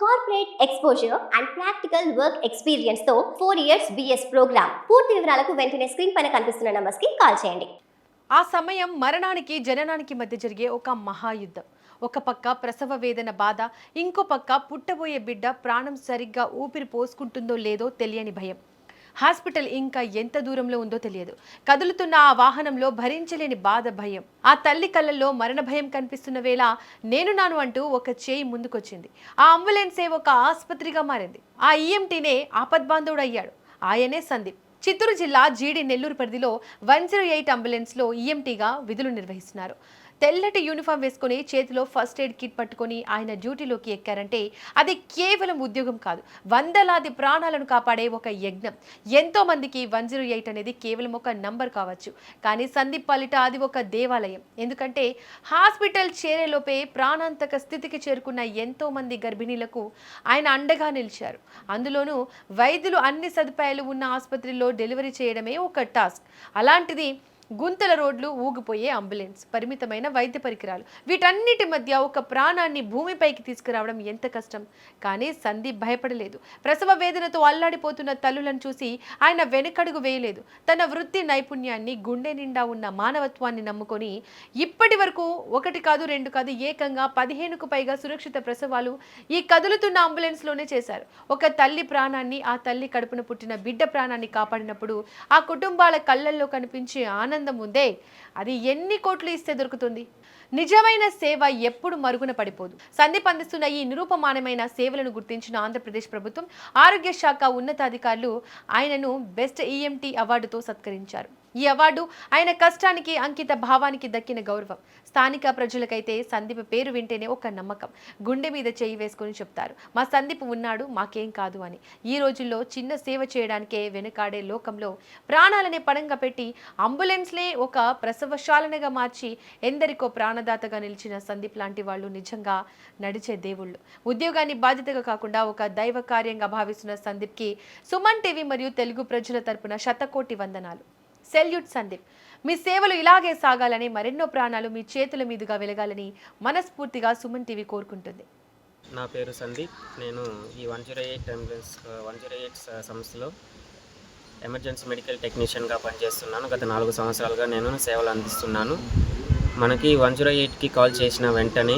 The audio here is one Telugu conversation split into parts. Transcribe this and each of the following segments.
Corporate exposure and practical work experience తో 4 years BS ప్రోగ్రామ్. పూర్తి వివరాలకు వెంటనే స్క్రీన్ పైన కనిపిస్తున్న నంబర్స్ కి కాల్ చేయండి. ఆ సమయం మరణానికి జననానికి మధ్య జరిగే ఒక మహాయుద్ధం. ఒక పక్క ప్రసవ వేదన బాధ, ఇంకో పక్క పుట్టబోయే బిడ్డ ప్రాణం సరిగ్గా ఊపిరి పోసుకుంటుందో లేదో తెలియని భయం. హాస్పిటల్ ఇంకా ఎంత దూరంలో ఉందో తెలియదు. కదులుతున్న ఆ వాహనంలో భరించలేని బాధ, భయం. ఆ తల్లి కళ్ళల్లో మరణ భయం కనిపిస్తున్న వేళ నేను నాను అంటూ ఒక చేయి ముందుకొచ్చింది. ఆ అంబులెన్సే ఒక ఆసుపత్రిగా మారింది. ఆ ఈఎంటీనే ఆపద్బాంధవుడు అయ్యాడు. ఆయనే సందీప్. చిత్తూరు జిల్లా జీడి నెల్లూరు పరిధిలో 108 అంబులెన్స్లో ఈఎంటీగా విధులు నిర్వహిస్తున్నారు. తెల్లటి యూనిఫామ్ వేసుకుని చేతిలో ఫస్ట్ ఎయిడ్ కిట్ పట్టుకొని ఆయన డ్యూటీలోకి ఎక్కారంటే అది కేవలం ఉద్యోగం కాదు, వందలాది ప్రాణాలను కాపాడే ఒక యజ్ఞం. ఎంతో మందికి 108 అనేది కేవలం ఒక నంబర్ కావచ్చు, కానీ సందీప్ పాలిట అది ఒక దేవాలయం. ఎందుకంటే హాస్పిటల్ చేరేలోపే ప్రాణాంతక స్థితికి చేరుకున్న ఎంతో మంది గర్భిణీలకు ఆయన అండగా నిలిచారు. అందులోనూ వైద్యులు అన్ని సదుపాయాలు ఉన్న ఆసుపత్రిలో డెలివరీ చేయడమే ఒక టాస్క్. అలాంటిది గుంతల రోడ్లు, ఊగిపోయే అంబులెన్స్, పరిమితమైన వైద్య పరికరాలు, వీటన్నిటి మధ్య ఒక ప్రాణాన్ని భూమిపైకి తీసుకురావడం ఎంత కష్టం. కానీ సందీప్ భయపడలేదు. ప్రసవ వేదనతో అల్లాడిపోతున్న తల్లులను చూసి ఆయన వెనుకడుగు వేయలేదు. తన వృత్తి నైపుణ్యాన్ని, గుండె నిండా ఉన్న మానవత్వాన్ని నమ్ముకొని ఇప్పటి వరకు 1 కాదు 2 కాదు ఏకంగా 15కు పైగా సురక్షిత ప్రసవాలు ఈ కదులుతున్న అంబులెన్స్లోనే చేశారు. ఒక తల్లి ప్రాణాన్ని, ఆ తల్లి కడుపున పుట్టిన బిడ్డ ప్రాణాన్ని కాపాడినప్పుడు ఆ కుటుంబాల కళ్ళల్లో కనిపించే ఆనందం ఉందే, అది ఎన్ని కోట్లు ఇస్తే దొరుకుతుంది. నిజమైన సేవ ఎప్పుడు మరుగున పడిపోదు. సందీప్ అందిస్తున్న ఈ నిరూపమానమైన సేవలను గుర్తించిన ఆంధ్రప్రదేశ్ ప్రభుత్వం ఆరోగ్య శాఖ ఉన్నతాధికారులు ఆయనను బెస్ట్ ఈఎంటీ అవార్డుతో సత్కరించారు. ఈ అవార్డు ఆయన కష్టానికి, అంకిత భావానికి దక్కిన గౌరవం. స్థానిక ప్రజలకైతే సందీప్ పేరు వింటేనే ఒక నమ్మకం. గుండె మీద చేయి వేసుకుని చెప్తారు, మా సందీప్ ఉన్నాడు, మాకేం కాదు అని. ఈ రోజుల్లో చిన్న సేవ చేయడానికే వెనుకాడే లోకంలో ప్రాణాలనే పడంగా పెట్టి అంబులెన్స్లే ఒక ప్రసవశాలనగా మార్చి ఎందరికో ప్రాణదాతగా నిలిచిన సందీప్ లాంటి వాళ్ళు నిజంగా నడిచే దేవుళ్ళు. ఉద్యోగాన్ని బాధ్యతగా కాకుండా ఒక దైవ కార్యంగా భావిస్తున్న సందీప్కి సుమన్ టీవీ మరియు తెలుగు ప్రజల తరపున శతకోటి వందనాలు. సెల్యూట్ సందీప్. మీ సేవలు ఇలాగే సాగాలని, మరెన్నో ప్రాణాలు మీ చేతుల మీదుగా వెలగాలని మనస్ఫూర్తిగా సుమన్ టీవీ కోరుకుంటుంది. నా పేరు సందీప్. నేను ఈ 108 సంస్థలో ఎమర్జెన్సీ మెడికల్ టెక్నీషియన్గా పనిచేస్తున్నాను. గత 4 సంవత్సరాలుగా నేను సేవలు అందిస్తున్నాను. మనకి 108కి కాల్ చేసిన వెంటనే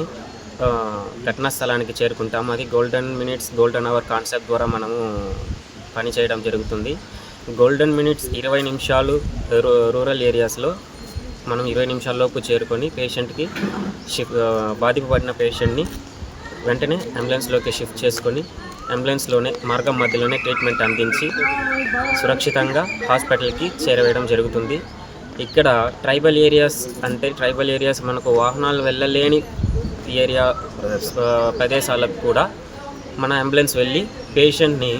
ఘటనా స్థలానికి చేరుకుంటాము. అది golden minutes, golden our concept ద్వారా మనము పనిచేయడం జరుగుతుంది. గోల్డెన్ మినిట్స్ 20 నిమిషాలు రూరల్ ఏరియాస్లో మనం 20 నిమిషాల్లోపు చేరుకొని పేషెంట్కి బాధింపబడిన పేషెంట్ని వెంటనే అంబులెన్స్లోకి షిఫ్ట్ చేసుకొని అంబులెన్స్లోనే మార్గం మధ్యలోనే ట్రీట్మెంట్ అందించి సురక్షితంగా హాస్పిటల్కి చేరవేయడం జరుగుతుంది. ఇక్కడ ట్రైబల్ ఏరియాస్ మనకు వాహనాలు వెళ్ళలేని ఏరియా ప్రదేశాలకు కూడా మన అంబులెన్స్ వెళ్ళి పేషెంట్ని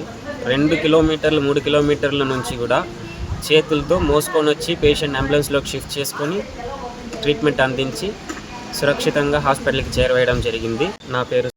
2 కిలోమీటర్లు 3 కిలోమీటర్ల నుంచి కూడా చేతులతో మోసుకొని వచ్చి పేషెంట్ అంబులెన్స్లోకి షిఫ్ట్ చేసుకొని ట్రీట్మెంట్ అందించి సురక్షితంగా హాస్పిటల్కి చేరవేయడం జరిగింది. నా పేరు